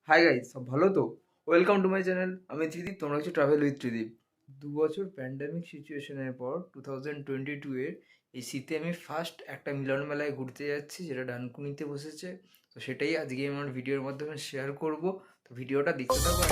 Hi guys, সব ভালো তো? Welcome to my channel. আমি ত্রিদীপ, তোমরা হচ্ছে ট্রাভেল উইথ ত্রিদীপ। 2 বছর প্যান্ডামিক সিচুয়েশনের পর 2022-এ এই শীতে আমি ফার্স্ট একটা মিলন মেলায় ঘুরতে যাচ্ছি, যেটা ডানকুনিতে বসেছে। তো সেটাই আজকে আমার ভিডিওর মাধ্যমে শেয়ার করব। তো ভিডিওটা দেখতে থাকো।